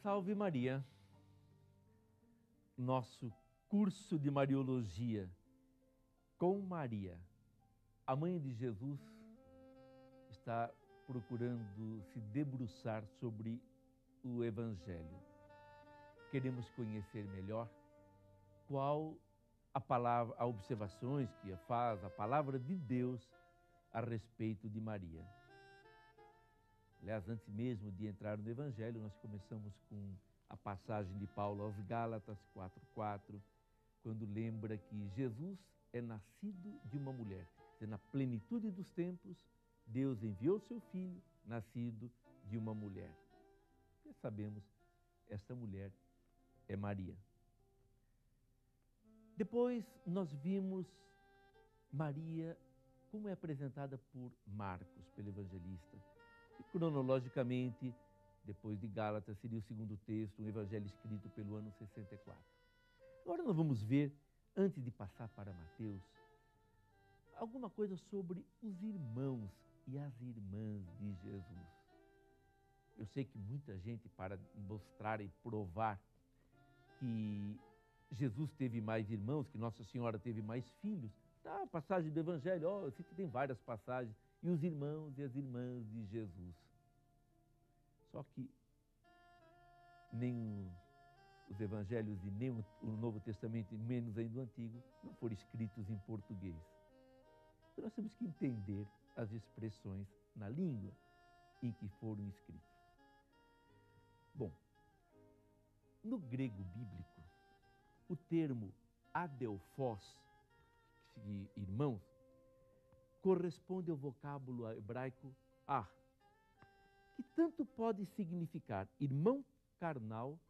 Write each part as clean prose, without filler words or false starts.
Salve Maria! Nosso curso de Mariologia com Maria, a mãe de Jesus, está procurando se debruçar sobre o Evangelho. Queremos conhecer melhor qual a palavra, as observações que faz a palavra de Deus a respeito de Maria. Aliás, antes mesmo de entrar no Evangelho, nós começamos com a passagem de Paulo aos Gálatas 4:4, quando lembra que Jesus é nascido de uma mulher. Na plenitude dos tempos, Deus enviou seu Filho, nascido de uma mulher. E sabemos, esta mulher é Maria. Depois nós vimos Maria como é apresentada por Marcos, pelo evangelista. E cronologicamente, depois de Gálatas, seria o segundo texto, um evangelho escrito pelo ano 64. Agora nós vamos ver, antes de passar para Mateus, alguma coisa sobre os irmãos e as irmãs de Jesus. Eu sei que muita gente, para mostrar e provar que Jesus teve mais irmãos, que Nossa Senhora teve mais filhos, tá, a passagem do Evangelho, eu sei que tem várias passagens, e os irmãos e as irmãs de Jesus. Só que nem os Evangelhos e nem o Novo Testamento, e menos ainda o Antigo, não foram escritos em português. Então nós temos que entender as expressões na língua em que foram escritas. Bom, no grego bíblico, o termo adelphos, que significa irmãos, corresponde ao vocábulo hebraico ah, que tanto pode significar irmão carnal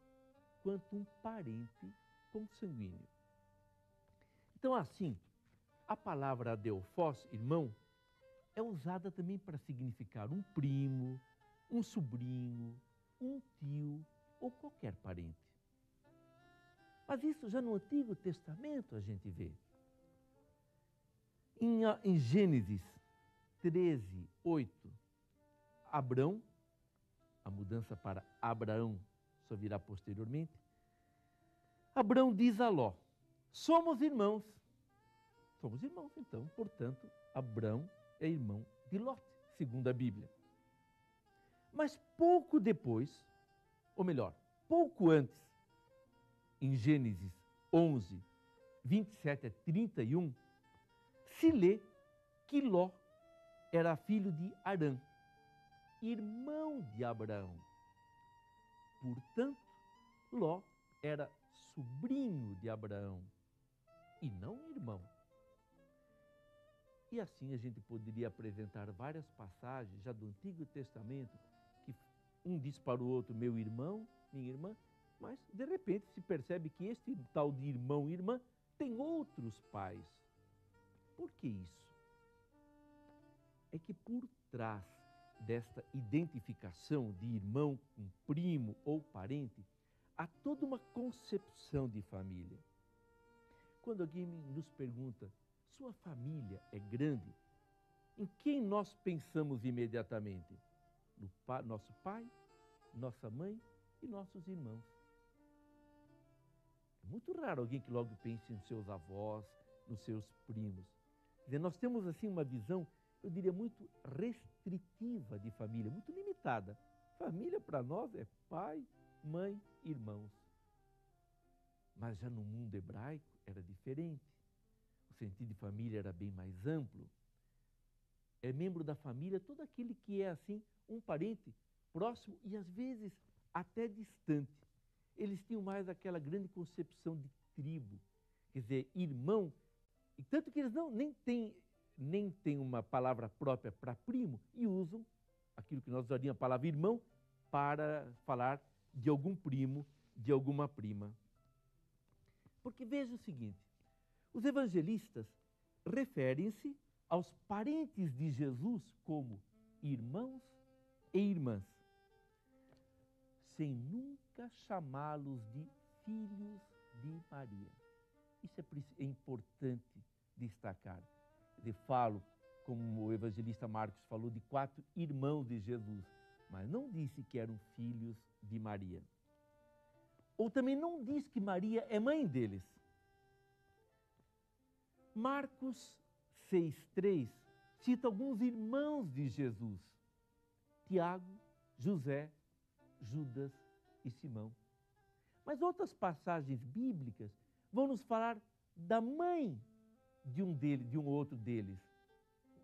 quanto um parente consanguíneo. Então, assim, a palavra adelphos, irmão, é usada também para significar um primo, um sobrinho, um tio ou qualquer parente. Mas isso já no Antigo Testamento a gente vê. Em Gênesis 13:8, Abrão, a mudança para Abraão só virá posteriormente, Abrão diz a Ló, somos irmãos. Somos irmãos, então, portanto, Abrão é irmão de Ló, segundo a Bíblia. Mas pouco depois, ou melhor, pouco antes, em Gênesis 11, 27 a 31, se lê que Ló era filho de Arã, irmão de Abraão. Portanto, Ló era sobrinho de Abraão e não irmão. E assim a gente poderia apresentar várias passagens já do Antigo Testamento que um diz para o outro, meu irmão, minha irmã, mas de repente se percebe que este tal de irmão e irmã tem outros pais. Por que isso? É que por trás desta identificação de irmão com primo ou parente, há toda uma concepção de família. Quando alguém nos pergunta, sua família é grande? Em quem nós pensamos imediatamente? No nosso pai, nossa mãe e nossos irmãos. É muito raro alguém que logo pense nos seus avós, nos seus primos. Quer dizer, nós temos assim uma visão, eu diria, muito restritiva de família, muito limitada. Família para nós é pai, mãe, irmãos. Mas já no mundo hebraico era diferente. O sentido de família era bem mais amplo. É membro da família todo aquele que é assim um parente próximo e às vezes até distante. Eles tinham mais aquela grande concepção de tribo, quer dizer, irmão, e tanto que eles nem têm uma palavra própria para primo e usam aquilo que nós usaríamos a palavra irmão para falar de algum primo, de alguma prima. Porque veja o seguinte, os evangelistas referem-se aos parentes de Jesus como irmãos e irmãs, sem nunca chamá-los de filhos de Maria. Isso é importante destacar. Eu falo, como o evangelista Marcos falou, de 4 irmãos de Jesus, mas não disse que eram filhos de Maria. ou também não diz que Maria é mãe deles. Marcos 6,3 cita alguns irmãos de Jesus: Tiago, José, Judas e Simão. Mas outras passagens bíblicas vão nos falar da mãe de um outro deles,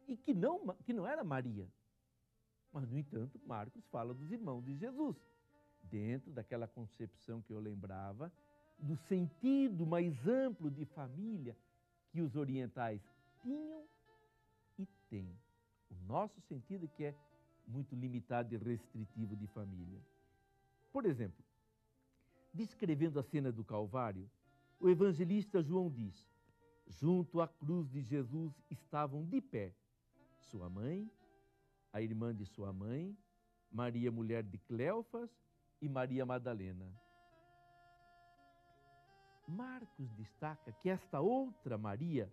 e que não era Maria. Mas, no entanto, Marcos fala dos irmãos de Jesus, dentro daquela concepção que eu lembrava, do sentido mais amplo de família que os orientais tinham e têm. O nosso sentido é que é muito limitado e restritivo de família. Por exemplo, descrevendo a cena do Calvário, o evangelista João diz: junto à cruz de Jesus estavam de pé sua mãe, a irmã de sua mãe, Maria, mulher de Cleofas, e Maria Madalena. Marcos destaca que esta outra Maria,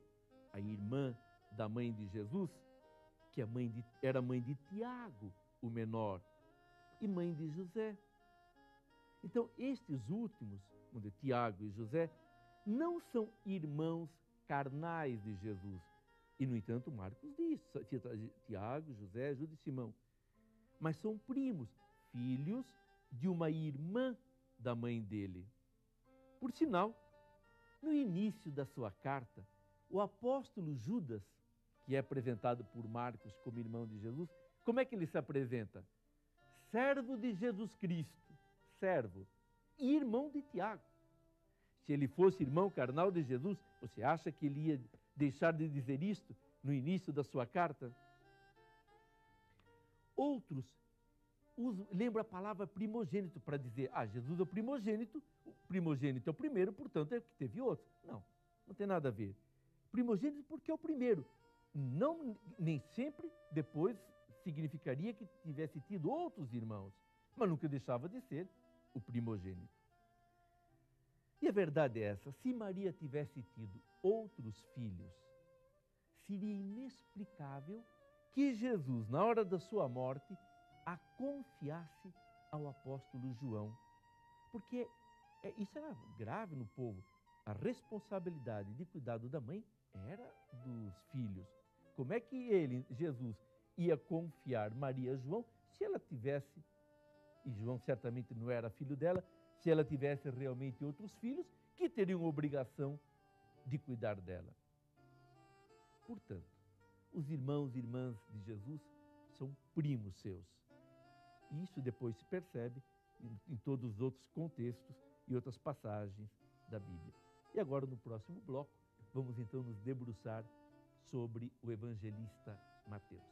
a irmã da mãe de Jesus, que era mãe de Tiago, o menor, e mãe de José. Então, estes últimos, Tiago e José, não são irmãos carnais de Jesus. E, no entanto, Marcos diz, Tiago, José, Judas e Simão. Mas são primos, filhos de uma irmã da mãe dele. Por sinal, no início da sua carta, o apóstolo Judas, que é apresentado por Marcos como irmão de Jesus, como é que ele se apresenta? Servo de Jesus Cristo, servo e irmão de Tiago. Se ele fosse irmão carnal de Jesus, você acha que ele ia deixar de dizer isto no início da sua carta? Outros lembram a palavra primogênito para dizer: Jesus é o primogênito é o primeiro, portanto é que teve outro. Não tem nada a ver. Primogênito porque é o primeiro. Nem sempre depois significaria que tivesse tido outros irmãos, mas nunca deixava de ser o primogênito. E a verdade é essa: se Maria tivesse tido outros filhos, seria inexplicável que Jesus, na hora da sua morte, a confiasse ao apóstolo João. Porque isso era grave no povo. A responsabilidade de cuidado da mãe era dos filhos. Como é que Jesus, ia confiar Maria a João se ela tivesse, e João certamente não era filho dela, se ela tivesse realmente outros filhos que teriam obrigação de cuidar dela? Portanto, os irmãos e irmãs de Jesus são primos seus. E isso depois se percebe em todos os outros contextos e outras passagens da Bíblia. E agora, no próximo bloco, vamos então nos debruçar sobre o evangelista Mateus.